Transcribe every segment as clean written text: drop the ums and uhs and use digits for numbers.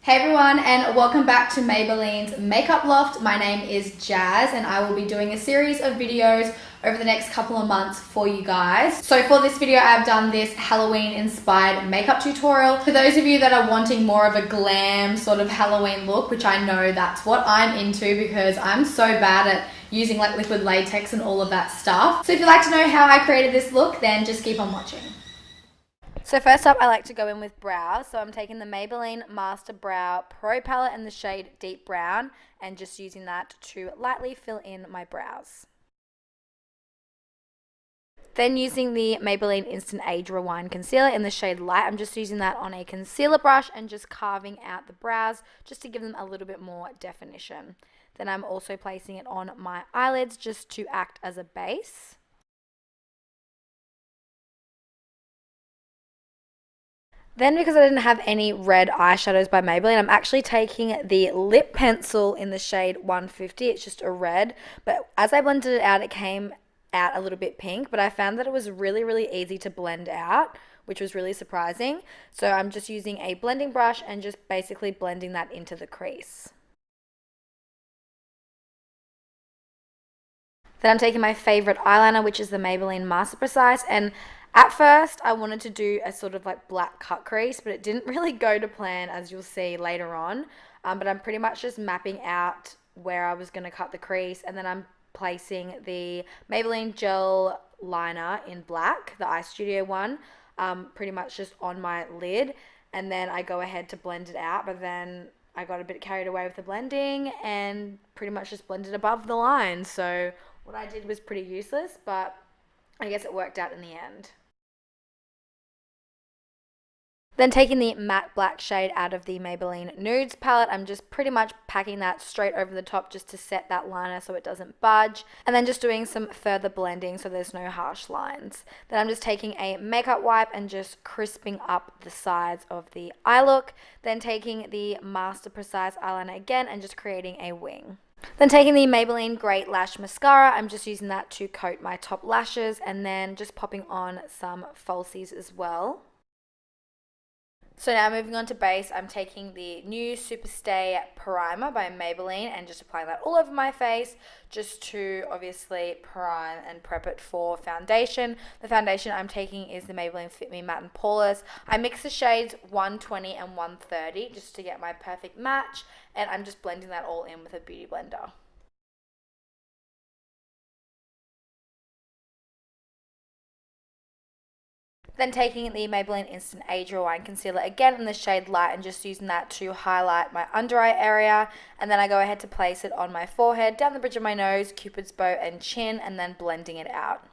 Hey everyone, and welcome back to Maybelline's Makeup Loft. My name is Jazz and I will be doing a series of videos over the next couple of months for you guys. So for this video, I've done this Halloween inspired makeup tutorial. For those of you that are wanting more of a glam sort of Halloween look, which I know that's what I'm into because I'm so bad at using like liquid latex and all of that stuff. So if you'd like to know how I created this look, then just keep on watching. So first up, I like to go in with brows. So I'm taking the Maybelline Master Brow Pro Palette in the shade Deep Brown and just using that to lightly fill in my brows. Then using the Maybelline Instant Age Rewind Concealer in the shade Light, I'm just using that on a concealer brush and just carving out the brows just to give them a little bit more definition. Then I'm also placing it on my eyelids just to act as a base. Then because I didn't have any red eyeshadows by Maybelline, I'm actually taking the lip pencil in the shade 150. It's just a red, but as I blended it out, it came out a little bit pink, but I found that it was really easy to blend out, which was really surprising. So I'm just using a blending brush and just basically blending that into the crease. Then I'm taking my favorite eyeliner, which is the Maybelline Master Precise, and at first I wanted to do a sort of like black cut crease, but it didn't really go to plan, as you'll see later on. But I'm pretty much just mapping out where I was going to cut the crease, and then I'm placing the Maybelline Gel Liner in black, the Eye Studio one, pretty much just on my lid, and then I go ahead to blend it out, but then I got a bit carried away with the blending and pretty much just blended above the line. So what I did was pretty useless, but I guess it worked out in the end. Then taking the matte black shade out of the Maybelline Nudes palette, I'm just pretty much packing that straight over the top just to set that liner so it doesn't budge. And then just doing some further blending so there's no harsh lines. Then I'm just taking a makeup wipe and just crisping up the sides of the eye look. Then taking the Master Precise eyeliner again and just creating a wing. Then taking the Maybelline Great Lash Mascara, I'm just using that to coat my top lashes and then just popping on some falsies as well. So now moving on to base, I'm taking the new Superstay Primer by Maybelline and just applying that all over my face just to obviously prime and prep it for foundation. The foundation I'm taking is the Maybelline Fit Me Matte and Poreless. I mix the shades 120 and 130 just to get my perfect match, and I'm just blending that all in with a beauty blender. Then taking the Maybelline Instant Age Rewind Concealer again in the shade Light and just using that to highlight my under eye area. And then I go ahead to place it on my forehead, down the bridge of my nose, Cupid's bow and chin, and then blending it out.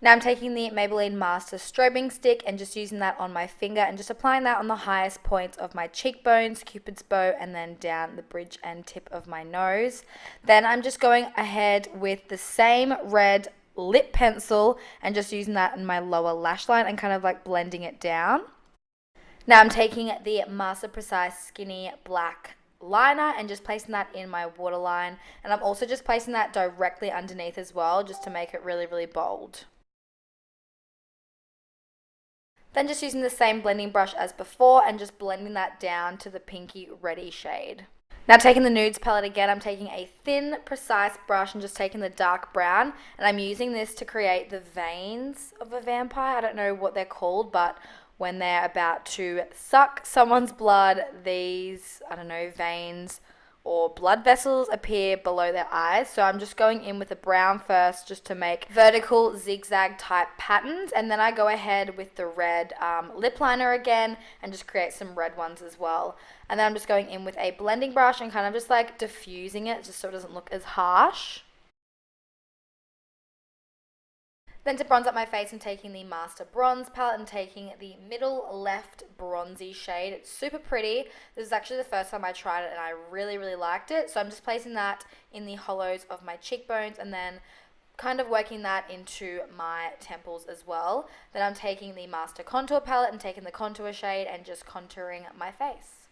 Now I'm taking the Maybelline Master Strobing Stick and just using that on my finger and just applying that on the highest points of my cheekbones, Cupid's bow, and then down the bridge and tip of my nose. Then I'm just going ahead with the same red lip pencil and just using that in my lower lash line and kind of like blending it down. Now I'm taking the Master Precise Skinny Black liner and just placing that in my waterline, and I'm also just placing that directly underneath as well just to make it really bold. Then just using the same blending brush as before and just blending that down to the pinky reddy shade. Now taking the Nudes palette again, I'm taking a thin, precise brush and just taking the dark brown, and I'm using this to create the veins of a vampire. I don't know what they're called, but when they're about to suck someone's blood, these, I don't know, veins or blood vessels appear below their eyes. So I'm just going in with the brown first just to make vertical zigzag type patterns, and then I go ahead with the red lip liner again and just create some red ones as well. And then I'm just going in with a blending brush and kind of just like diffusing it just so it doesn't look as harsh. Then to bronze up my face, I'm taking the Master Bronze palette and taking the middle left bronzy shade. It's super pretty. This is actually the first time I tried it and I really liked it. So I'm just placing that in the hollows of my cheekbones and then kind of working that into my temples as well. Then I'm taking the Master Contour palette and taking the contour shade and just contouring my face.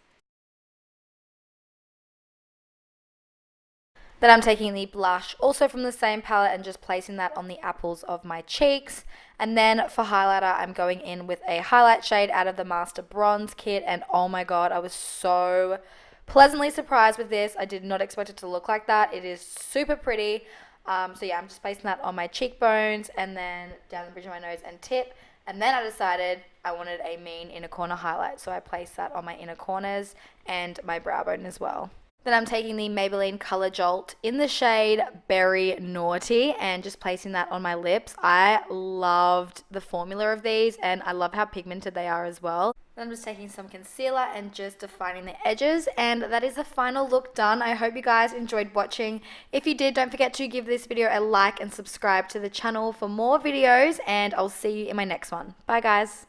Then I'm taking the blush also from the same palette and just placing that on the apples of my cheeks. And then for highlighter, I'm going in with a highlight shade out of the Master Bronze kit. And oh my god, I was so pleasantly surprised with this. I did not expect it to look like that. It is super pretty. So yeah, I'm just placing that on my cheekbones and then down the bridge of my nose and tip. And then I decided I wanted a mean inner corner highlight. So I placed that on my inner corners and my brow bone as well. Then I'm taking the Maybelline Color Jolt in the shade Berry Naughty and just placing that on my lips. I loved the formula of these and I love how pigmented they are as well. Then I'm just taking some concealer and just defining the edges, and that is the final look done. I hope you guys enjoyed watching. If you did, don't forget to give this video a like and subscribe to the channel for more videos, and I'll see you in my next one. Bye guys.